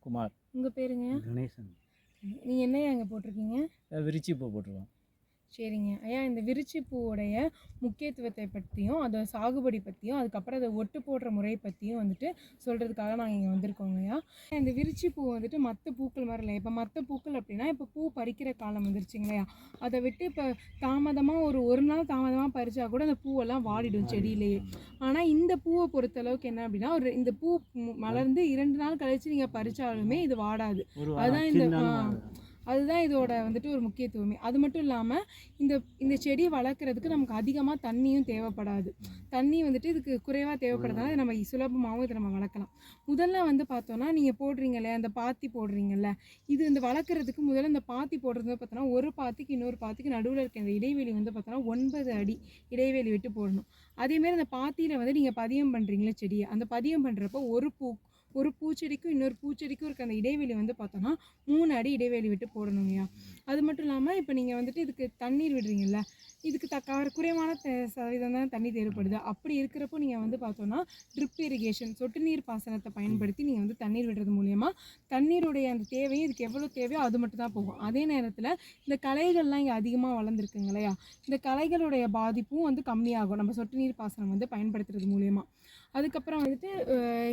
குமார். உங்கள் பேருங்க? கணேசன். நீங்கள் என்னையா அங்கே போட்டிருக்கீங்க? விரிச்சி பூ போட்டிருக்கோம். சரிங்க ஐயா. இந்த விரிச்சி பூவோடைய முக்கியத்துவத்தை பற்றியும் அதோட சாகுபடி பற்றியும் அதுக்கப்புறம் அதை ஒட்டு போடுற முறை பற்றியும் வந்துட்டு சொல்கிறதுக்காக நாங்கள் இங்கே வந்திருக்கோங்க ஐயா. இந்த விரிச்சி பூ வந்துட்டு மற்ற பூக்கள் மாதிரி இல்லை. இப்போ மற்ற பூக்கள் அப்படின்னா இப்போ பூ பறிக்கிற காலம் வந்துருச்சுங்களையா, அதை விட்டு இப்போ தாமதமாக ஒரு நாள் தாமதமாக பறித்தா கூட அந்த பூவெல்லாம் வாடிடும் செடியிலேயே. ஆனால் இந்த பூவை பொறுத்தளவுக்கு என்ன அப்படின்னா இந்த பூ மலர்ந்து 2 நாள் கழித்து நீங்கள் பறித்தாலுமே இது வாடாது. அதுதான் இதோட வந்துட்டு ஒரு முக்கியத்துவமே. அது மட்டும் இல்லாமல் இந்த செடியை வளர்க்குறதுக்கு நமக்கு அதிகமாக தண்ணியும் தேவைப்படாது. தண்ணி வந்துட்டு இதுக்கு குறைவாக தேவைப்படுறதுனால நம்ம சுலபமாகவும் இதை நம்ம வளர்க்கலாம். முதல்ல வந்து பார்த்தோன்னா நீங்கள் போடுறீங்களே அந்த பாத்தி போடுறீங்கல்ல, இது இந்த வளர்க்குறதுக்கு முதல்ல இந்த பாத்தி போடுறது பார்த்தோன்னா ஒரு பாத்திக்கு இன்னொரு பாத்திக்கு நடுவில் இருக்க இந்த இடைவெளி வந்து பார்த்தோன்னா 9 அடி இடைவெளி விட்டு போடணும். அதேமாரி அந்த பாத்தியில் வந்து நீங்கள் பதியம் பண்ணுறீங்களே செடியை, அந்த பதியம் பண்ணுறப்போ ஒரு பூச்செடிக்கும் இன்னொரு பூச்செடிக்கும் இருக்க அந்த இடைவெளி வந்து பார்த்தோன்னா 3 அடி இடைவெளி விட்டு போடணுங்கய்யா. அது மட்டும் இல்லாமல் இப்போ நீங்கள் வந்துட்டு இதுக்கு தண்ணீர் விடுறீங்கல்ல, இதுக்கு குறைவான சதவீதம் தான் தண்ணி தேவைப்படுது. அப்படி இருக்கிறப்போ நீங்கள் வந்து பார்த்தோன்னா ட்ரிப் இரிகேஷன் சொட்டு நீர் பாசனத்தை பயன்படுத்தி நீங்கள் வந்து தண்ணீர் விடுறது மூலயமா தண்ணீருடைய அந்த தேவையும் இதுக்கு எவ்வளோ தேவையோ அது மட்டும் தான் போகும். அதே நேரத்தில் இந்த களைகள்லாம் இங்கே அதிகமாக வளர்ந்துருக்குங்க இல்லையா, இந்த களைகளுடைய பாதிப்பும் வந்து கம்மியாகும் நம்ம சொட்டு நீர் பாசனம் வந்து பயன்படுத்துறது மூலயமா. அதுக்கப்புறம் வந்துட்டு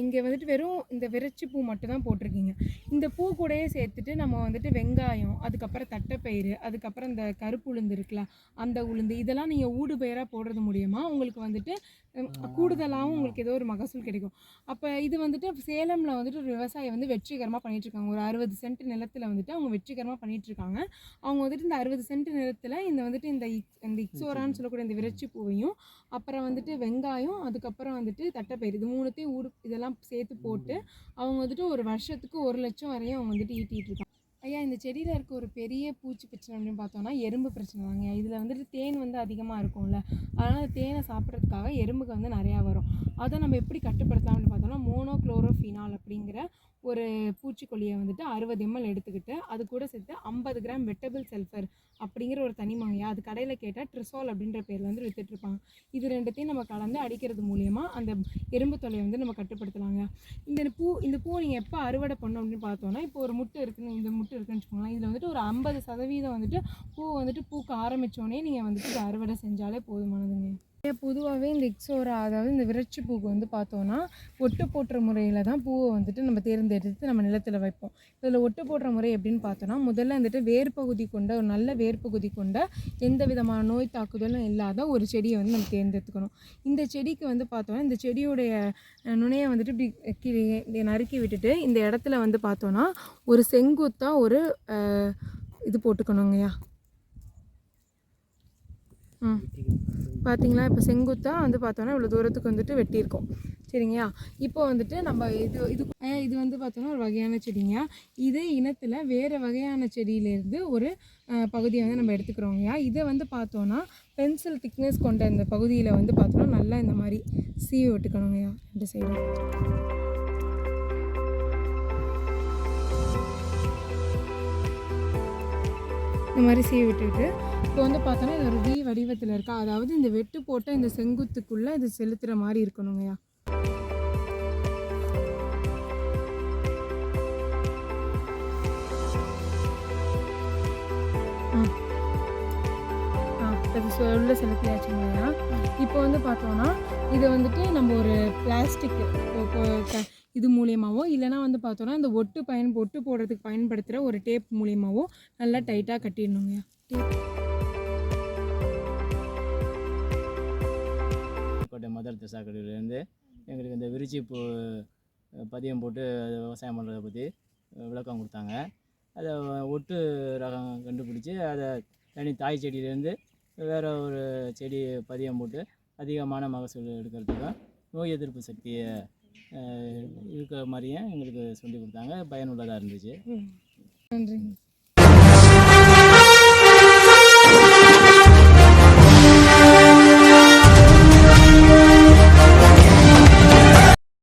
இங்கே வந்துட்டு வெறும் இந்த விரிச்சி பூ மட்டும் தான் போட்டிருக்கீங்க. இந்த பூ கூடயே சேர்த்துட்டு நம்ம வந்துட்டு வெங்காயம், அதுக்கப்புறம் தட்டைப்பயிறு, அதுக்கப்புறம் இந்த கருப்பு உளுந்து இருக்குல்ல அந்த உளுந்து, இதெல்லாம் நீங்கள் ஊடு பயிராக போடுறது மூலயமா உங்களுக்கு வந்துட்டு கூடுதலாகவும் உங்களுக்கு ஏதோ ஒரு மகசூல் கிடைக்கும். அப்போ இது வந்துட்டு சேலமில் வந்துட்டு ஒரு விவசாயி வந்து வெற்றிகரமாக பண்ணிகிட்ருக்காங்க. ஒரு 60 சென்ட் நிலத்தில் வந்துட்டு அவங்க வெற்றிகரமாக பண்ணிகிட்ருக்காங்க. அவங்க வந்துட்டு இந்த 60 சென்ட் நிலத்தில் இந்த இக்ஸோரான்னு சொல்லக்கூடிய இந்த விரிச்சி பூவையும் அப்புறம் வந்துட்டு வெங்காயம், அதுக்கப்புறம் வந்துட்டு தட்டைப்பயிறு, இது 3த்தையும் இதெல்லாம் சேர்த்து போட்டு அவங்க வந்துட்டு ஒரு வருஷத்துக்கு 1 லட்சம் வரையும் அவங்க வந்துட்டு ஈட்டிகிட்டு இருக்காங்க. ஐயா, இந்த செடியில் இருக்க ஒரு பெரிய பூச்சி பிரச்சனை அப்படின்னு பார்த்தோன்னா எறும்பு பிரச்சனை தாங்க. இதில் வந்துட்டு தேன் வந்து அதிகமாக இருக்கும்ல, அதனால் தேனை சாப்பிட்றதுக்காக எறும்புக்கு வந்து நிறையா வரும். அதை நம்ம எப்படி கட்டுப்படுத்தலாம்னு பார்த்தோம்னா மோனோக்ளோரோஃபினால் அப்படிங்கிற ஒரு பூச்சிக்கொல்லியை வந்துட்டு 60 ml எடுத்துக்கிட்டு அது கூட சேர்த்து 50 கிராம் வெட்டபிள் சல்ஃபர் அப்படிங்கிற ஒரு தனிமங்கயா, அது கடையில் கேட்டால் ட்ரிசால் அப்படின்ற பேரில் வந்து விற்றுட்ருப்பாங்க. இது 2த்தையும் நம்ம கலந்து அடிக்கிறது மூலியமாக அந்த எறும்பு தொல்லையை வந்து நம்ம கட்டுப்படுத்தலாங்க. இந்த பூ நீங்கள் எப்போ அறுவடை பண்ணோம் அப்படின்னு பார்த்தோன்னா, இப்போ ஒரு முட்டை இருக்குன்னு இருக்குன்னு வச்சுக்கோங்களேன், இதில் வந்துட்டு ஒரு 50% வந்துட்டு பூ வந்துட்டு பூக்க ஆரம்பித்தோடனே நீங்கள் வந்துட்டு இதை அறுவடை செஞ்சாலே போதுமானதுங்க. பொதுவாகவே இந்த இக்ஸோரா அதாவது இந்த விரிச்சி பூக்கு வந்து பார்த்தோன்னா ஒட்டு போட்டுற முறையில் தான் பூவை வந்துட்டு நம்ம தேர்ந்தெடுத்து நம்ம நிலத்தில் வைப்போம். இதில் ஒட்டு போடுற முறை எப்படின்னு பார்த்தோன்னா, முதல்ல வந்துட்டு வேர்பகுதி கொண்ட ஒரு நல்ல வேர்பகுதி கொண்ட எந்த விதமான நோய் தாக்குதலும் இல்லாத ஒரு செடியை வந்து நம்ம தேர்ந்தெடுத்துக்கணும். இந்த செடிக்கு வந்து பார்த்தோன்னா இந்த செடியுடைய நுனையை வந்துட்டு இப்படி நறுக்கி விட்டுட்டு இந்த இடத்துல வந்து பார்த்தோன்னா ஒரு செங்குத்தாக ஒரு இது போட்டுக்கணுங்கய்யா. பார்த்தீங்களா, இப்போ செங்குத்தாக வந்து பார்த்தோன்னா இவ்வளோ தூரத்துக்கு வந்துட்டு வெட்டியிருக்கோம். சரிங்கய்யா. இப்போ வந்துட்டு நம்ம இது வந்து பார்த்தோன்னா ஒரு வகையான செடிங்கய்யா. இதே இனத்தில் வேறு வகையான செடியிலேருந்து ஒரு பகுதியை வந்து நம்ம எடுத்துக்கிறோங்கய்யா. இதை வந்து பார்த்தோன்னா பென்சில் திக்னஸ் கொண்ட இந்த பகுதியில் வந்து பார்த்தோன்னா நல்லா இந்த மாதிரி சீவி விட்டுக்கணுங்கய்யா 2 சைடும். இந்த மாதிரி சீவி விட்டுட்டு இப்போ வந்து பார்த்தோன்னா இது ஒரு வி வடிவத்தில் இருக்கா, அதாவது இந்த வெட்டு போட்ட இந்த செங்குத்துக்குள்ளே இது செலுத்துகிற மாதிரி இருக்கணுங்கய்யா. உள்ள செலுத்தியாச்சுங்கய்யா. இப்போ வந்து பார்த்தோன்னா இதை வந்துட்டு நம்ம ஒரு பிளாஸ்டிக் இது மூலியமாகவோ இல்லைனா வந்து பார்த்தோன்னா இந்த ஒட்டு போடுறதுக்கு பயன்படுத்துகிற ஒரு டேப் மூலியமாகவோ நல்லா டைட்டாக கட்டிடணுங்கய்யா. கோட்டை மதர் தெரசா கடையிலேருந்து எங்களுக்கு இந்த விரிச்சி பூ பதியம் போட்டு விவசாயம் பண்ணுறதை பற்றி விளக்கம் கொடுத்தாங்க. அதை ஒட்டு ரகம் கண்டுபிடிச்சி அதை தாய் செடியிலேருந்து வேறு ஒரு செடி பதியம் போட்டு அதிகமான மகசூல் எடுக்கிறதுக்கும் நோய் எதிர்ப்பு சக்தியை இருக்கிற மாதிரியும் எங்களுக்கு சொல்லி கொடுத்தாங்க. பயனுள்ளதாக இருந்துச்சு. நன்றி.